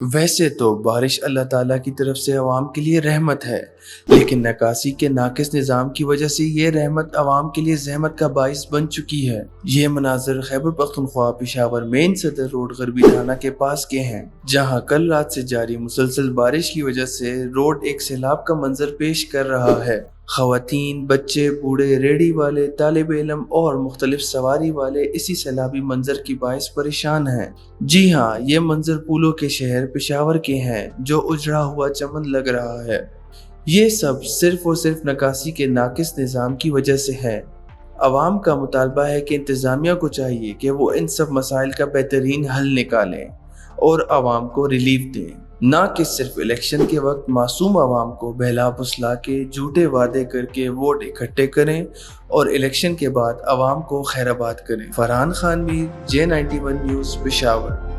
वैसे तो बारिश अल्लाह ताला की तरफ से अवाम के लिए रहमत है, लेकिन नकासी के नाकिस निज़ाम की वजह से ये रहमत अवाम के लिए ज़हमत का बाइस बन चुकी है। ये मनाज़र खैबर पख्तूनख्वा पेशावर मेन सदर रोड गरबी थाना के पास के हैं, जहाँ कल रात से जारी मुसलसल बारिश की वजह से रोड एक सैलाब का मंजर पेश कर रहा है। ख़वातीन, बच्चे, बूढ़े, रेडी वाले, तालिब इल्म और मुख्तलिफ सवारी वाले इसी सैलाबी मंजर की बाइस परेशान हैं। जी हाँ, ये मंजर पुलों के शहर पेशावर के हैं, जो उजड़ा हुआ चमन लग रहा है। ये सब सिर्फ और सिर्फ नकासी के नाकिस निज़ाम की वजह से है। अवाम का मुतालबा है कि इंतज़ामिया को चाहिए कि वो इन सब मसाइल का बेहतरीन हल निकालें और अवाम को रिलीफ दें, ना कि सिर्फ इलेक्शन के वक्त मासूम अवाम को बहला फुसला के झूठे वादे करके वोट इकट्ठे करें और इलेक्शन के बाद अवाम को खैराबाद करें। Farhan Khan Mir, J91 news, Peshawar.